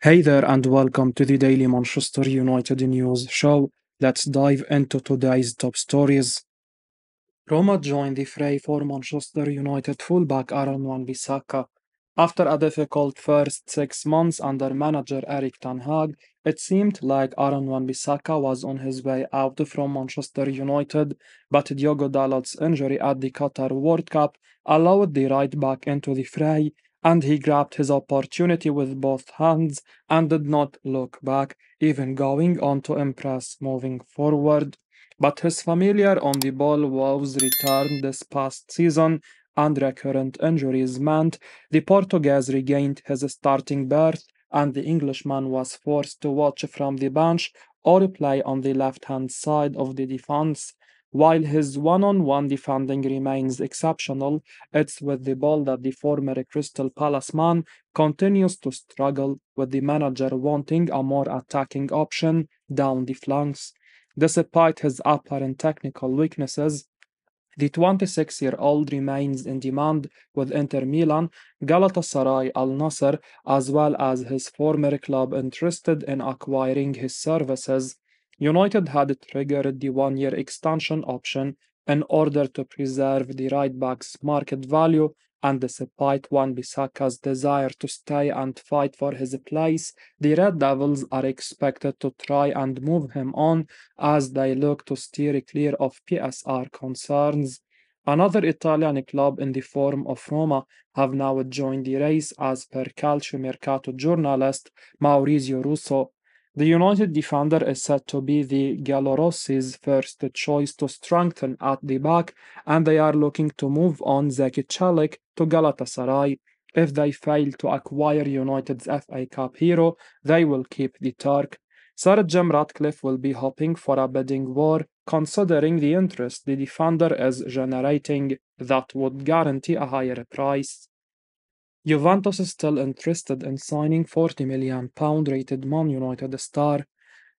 Hey there, and welcome to the Daily Manchester United News Show. Let's dive into today's top stories. Roma joined the fray for Manchester United fullback Aaron Wan-Bissaka. After a difficult first 6 months under manager Erik ten Hag, it seemed like Aaron Wan-Bissaka was on his way out from Manchester United, but Diogo Dalot's injury at the Qatar World Cup allowed the right back into the fray, and he grabbed his opportunity with both hands and did not look back, even going on to impress moving forward. But his familiar on the ball woes returned this past season, and recurrent injuries meant the Portuguese regained his starting berth, and the Englishman was forced to watch from the bench or play on the left-hand side of the defense. While his one-on-one defending remains exceptional, it's with the ball that the former Crystal Palace man continues to struggle, with the manager wanting a more attacking option down the flanks. Despite his apparent technical weaknesses, the 26-year-old remains in demand with Inter Milan, Galatasaray Al Nassr, as well as his former club interested in acquiring his services. United had triggered the one-year extension option in order to preserve the right back's market value, and despite Wan-Bissaka's desire to stay and fight for his place, the Red Devils are expected to try and move him on as they look to steer clear of PSR concerns. Another Italian club in the form of Roma have now joined the race as per Calciomercato journalist Maurizio Russo. The United defender is said to be the Giallorossi's first choice to strengthen at the back, and they are looking to move on Zeki Celik to Galatasaray. If they fail to acquire United's FA Cup hero, they will keep the Turk. Sir Jim Ratcliffe will be hoping for a bidding war, considering the interest the defender is generating that would guarantee a higher price. Juventus is still interested in signing £40 million rated Man United star.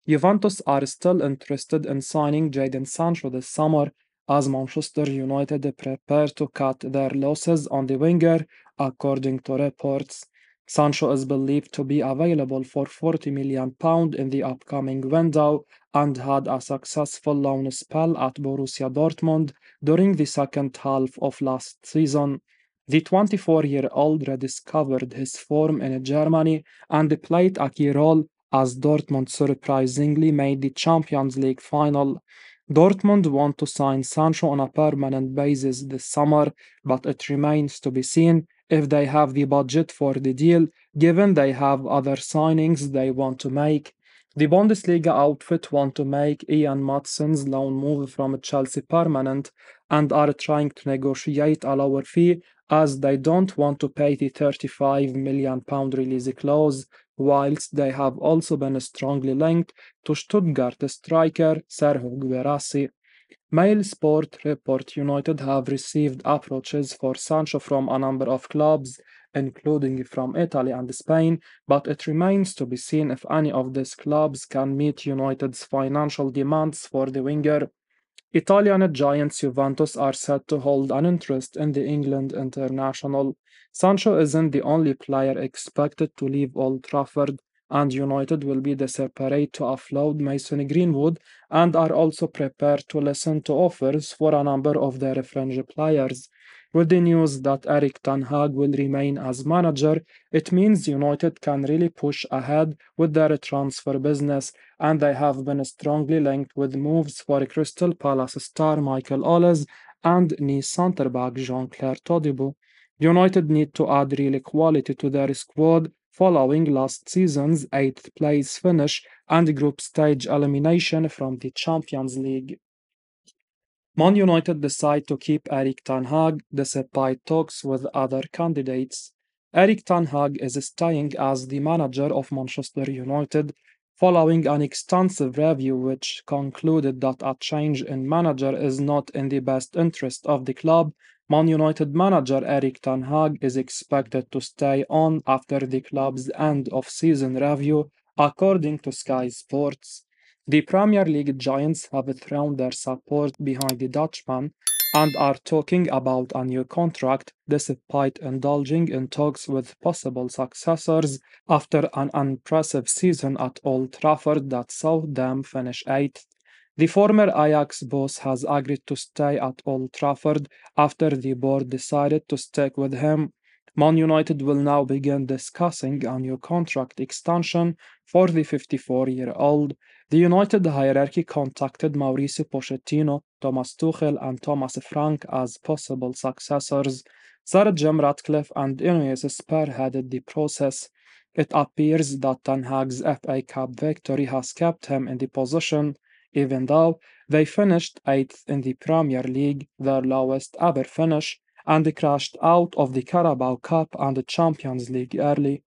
Juventus are still interested in signing Jadon Sancho this summer, as Manchester United prepare to cut their losses on the winger, according to reports. Sancho is believed to be available for £40 million in the upcoming window and had a successful loan spell at Borussia Dortmund during the second half of last season. The 24-year-old rediscovered his form in Germany and played a key role as Dortmund surprisingly made the Champions League final. Dortmund want to sign Sancho on a permanent basis this summer, but it remains to be seen if they have the budget for the deal, given they have other signings they want to make. The Bundesliga outfit want to make Ian Matsson's loan move from Chelsea permanent and are trying to negotiate a lower fee as they don't want to pay the £35 million release clause, whilst they have also been strongly linked to Stuttgart striker Serhou Guirassy. Mail Sport report United have received approaches for Sancho from a number of clubs, including from Italy and Spain, but it remains to be seen if any of these clubs can meet United's financial demands for the winger. Italian giants Juventus are said to hold an interest in the England international. Sancho isn't the only player expected to leave Old Trafford, and United will be desperate to offload Mason Greenwood and are also prepared to listen to offers for a number of their fringe players. With the news that Erik ten Hag will remain as manager, it means United can really push ahead with their transfer business, and they have been strongly linked with moves for Crystal Palace star Michael Olise and Nice centre-back Jean-Claire Todibo. United need to add really quality to their squad following last season's 8th place finish and group stage elimination from the Champions League. Man United decide to keep Erik ten Hag despite talks with other candidates. Erik ten Hag is staying as the manager of Manchester United following an extensive review which concluded that a change in manager is not in the best interest of the club. Man United manager Erik ten Hag is expected to stay on after the club's end of season review, according to Sky Sports. The Premier League giants have thrown their support behind the Dutchman, and are talking about a new contract despite indulging in talks with possible successors after an impressive season at Old Trafford that saw them finish eighth. The former Ajax boss has agreed to stay at Old Trafford after the board decided to stick with him. Man United will now begin discussing a new contract extension for the 54-year-old. The United hierarchy contacted Mauricio Pochettino, Thomas Tuchel, and Thomas Frank as possible successors. Sir Jim Ratcliffe and Ineos spearheaded the process. It appears that Ten Hag's FA Cup victory has kept him in the position, even though they finished eighth in the Premier League, their lowest ever finish, and crashed out of the Carabao Cup and the Champions League early.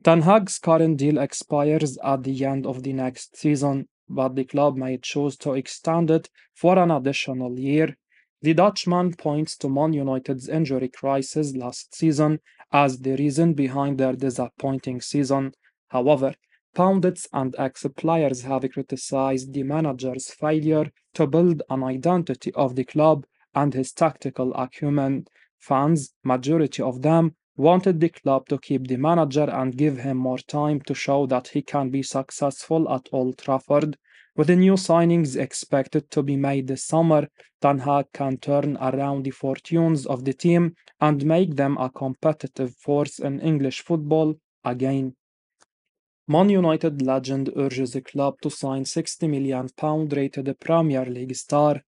Ten Hag's current deal expires at the end of the next season, but the club may choose to extend it for an additional year. The Dutchman points to Man United's injury crisis last season as the reason behind their disappointing season. However, pundits and ex-players have criticized the manager's failure to build an identity of the club and his tactical acumen. Fans, majority of them, wanted the club to keep the manager and give him more time to show that he can be successful at Old Trafford. With the new signings expected to be made this summer, Ten Hag can turn around the fortunes of the team and make them a competitive force in English football again. Man United legend urges the club to sign £60 million rated Premier League star.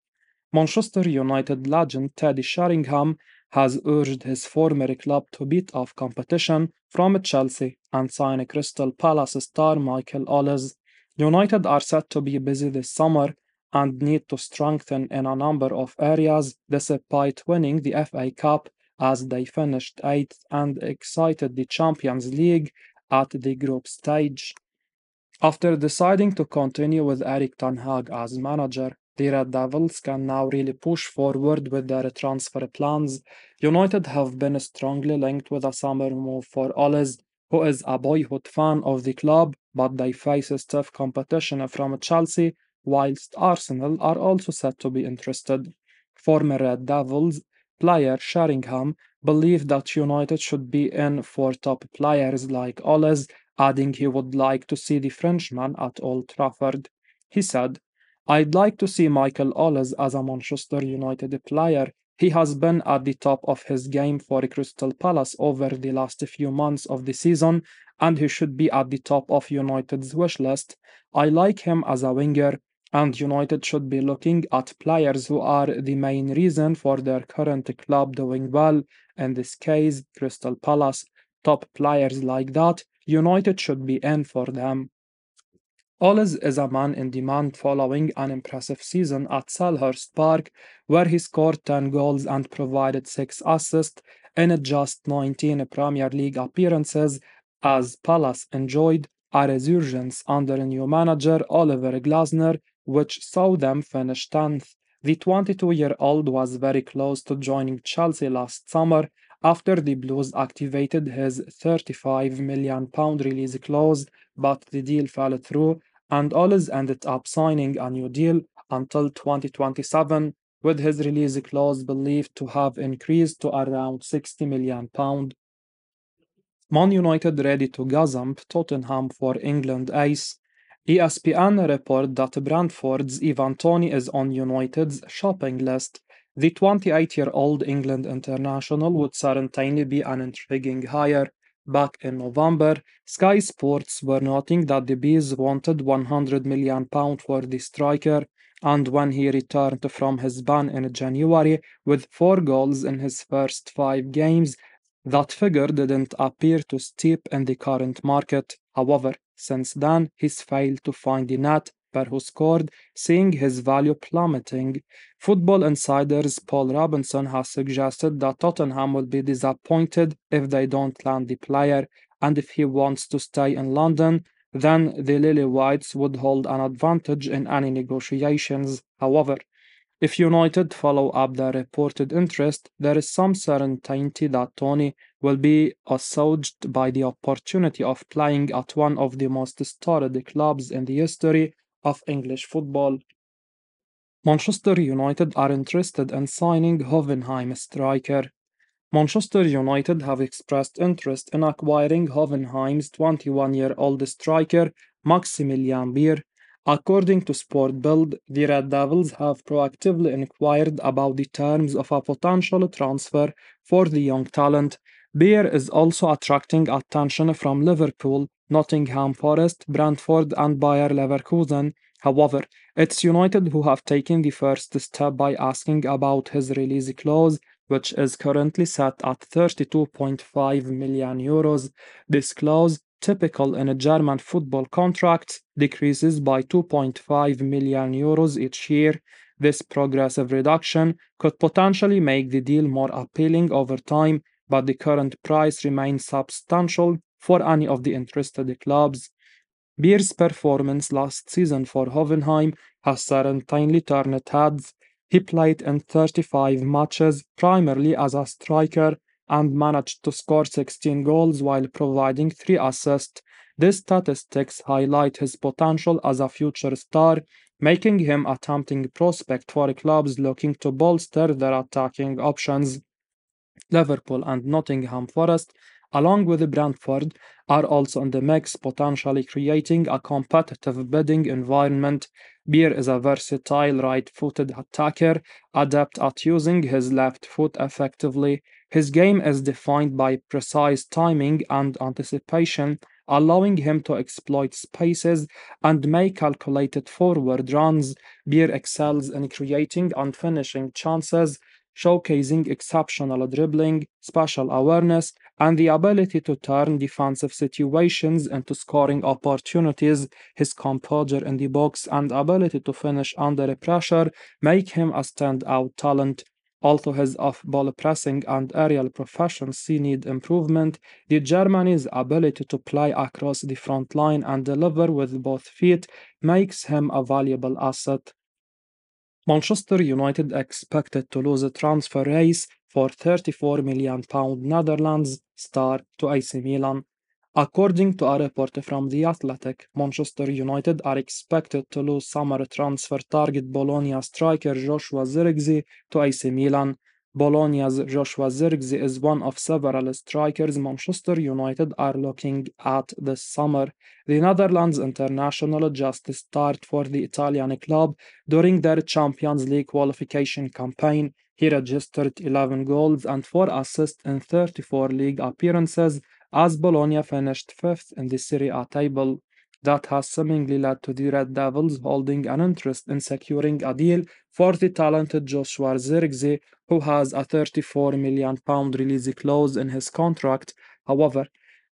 Manchester United legend Teddy Sheringham has urged his former club to beat off competition from Chelsea and sign Crystal Palace star Michael Olise. United are set to be busy this summer and need to strengthen in a number of areas despite winning the FA Cup as they finished eighth and excited the Champions League at the group stage. After deciding to continue with Erik ten Hag as manager, the Red Devils can now really push forward with their transfer plans. United have been strongly linked with a summer move for Olise, who is a boyhood fan of the club, but they face stiff competition from Chelsea, whilst Arsenal are also set to be interested. Former Red Devils player Sheringham believed that United should be in for top players like Olise, adding he would like to see the Frenchman at Old Trafford. He said, I'd like to see Michael Olise as a Manchester United player. He has been at the top of his game for Crystal Palace over the last few months of the season, and he should be at the top of United's wish list. I like him as a winger, and United should be looking at players who are the main reason for their current club doing well, in this case, Crystal Palace. Top players like that, United should be in for them. Ollis is a man in demand following an impressive season at Selhurst Park, where he scored 10 goals and provided 6 assists in just 19 Premier League appearances, as Palace enjoyed a resurgence under new manager Oliver Glasner, which saw them finish 10th. The 22-year-old was very close to joining Chelsea last summer after the Blues activated his £35 million release clause, but the deal fell through, and Ollis ended up signing a new deal until 2027, with his release clause believed to have increased to around £60 million. Man United ready to gazump Tottenham for England ace. ESPN report that Brentford's Ivan Toney is on United's shopping list. The 28-year-old England international would certainly be an intriguing hire. Back in November, Sky Sports were noting that the Bees wanted £100 million for the striker, and when he returned from his ban in January with 4 goals in his first 5 games, that figure didn't appear too steep in the current market. However, since then, he's failed to find the net per who scored, seeing his value plummeting. Football Insider's Paul Robinson has suggested that Tottenham will be disappointed if they don't land the player, and if he wants to stay in London, then the Lily Whites would hold an advantage in any negotiations. However, if United follow up their reported interest, there is some certainty that Tony will be assuaged by the opportunity of playing at one of the most storied clubs in the history of English football. Manchester United are interested in signing Hoffenheim striker. Manchester United have expressed interest in acquiring Hoffenheim's 21-year-old striker Maximilian Beer. According to Sport Bild, the Red Devils have proactively inquired about the terms of a potential transfer for the young talent. Beer is also attracting attention from Liverpool, Nottingham Forest, Brentford, and Bayer Leverkusen. However, it's United who have taken the first step by asking about his release clause, which is currently set at 32.5 million euros. This clause, typical in a German football contract, decreases by 2.5 million euros each year. This progressive reduction could potentially make the deal more appealing over time, but the current price remains substantial for any of the interested clubs. Beer's performance last season for Hoffenheim has certainly turned heads. He played in 35 matches, primarily as a striker, and managed to score 16 goals while providing 3 assists. These statistics highlight his potential as a future star, making him a tempting prospect for clubs looking to bolster their attacking options. Liverpool and Nottingham Forest, along with Brentford, are also in the mix, potentially creating a competitive bidding environment. Beer is a versatile right footed attacker, adept at using his left foot effectively. His game is defined by precise timing and anticipation, allowing him to exploit spaces and make calculated forward runs. Beer excels in creating and finishing chances, showcasing exceptional dribbling, spatial awareness, and the ability to turn defensive situations into scoring opportunities. His composure in the box and ability to finish under pressure make him a standout talent. Although his off-ball pressing and aerial proficiency need improvement, the Germany's ability to play across the front line and deliver with both feet makes him a valuable asset. Manchester United expected to lose a transfer race for £34 million Netherlands star to AC Milan. According to a report from The Athletic, Manchester United are expected to lose summer transfer target Bologna striker Joshua Zirkzee to AC Milan. Bologna's Joshua Zirkzee is one of several strikers Manchester United are looking at this summer. The Netherlands international just started for the Italian club during their Champions League qualification campaign. He registered 11 goals and 4 assists in 34 league appearances as Bologna finished fifth in the Serie A table. That has seemingly led to the Red Devils holding an interest in securing a deal for the talented Joshua Zirkzee, who has a £34 million release clause in his contract. However,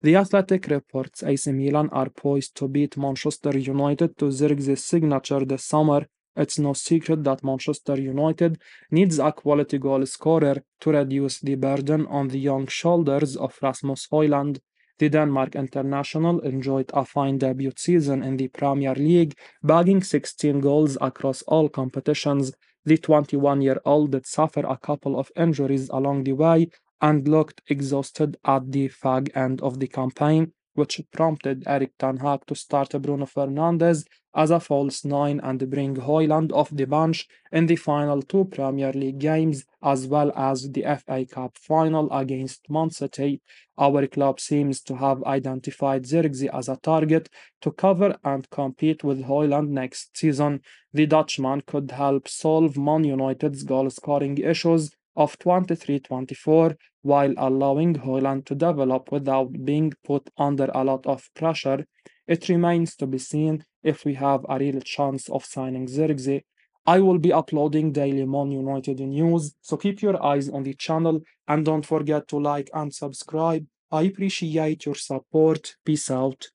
the Athletic reports AC Milan are poised to beat Manchester United to Zirkzee's signature this summer. It's no secret that Manchester United needs a quality goal scorer to reduce the burden on the young shoulders of Rasmus Højlund. The Denmark international enjoyed a fine debut season in the Premier League, bagging 16 goals across all competitions. The 21-year-old did suffer a couple of injuries along the way and looked exhausted at the fag end of the campaign, which prompted Erik ten Hag to start Bruno Fernandes as a false nine and bring Højlund off the bench in the final 2 Premier League games, as well as the FA Cup final against Man City. Our club seems to have identified Zirkzee as a target to cover and compete with Højlund next season. The Dutchman could help solve Man United's goal-scoring issues of 23-24 while allowing Højlund to develop without being put under a lot of pressure. It remains to be seen if we have a real chance of signing Zirkzee. I will be uploading daily Man United news, so keep your eyes on the channel and don't forget to like and subscribe. I appreciate your support. Peace out.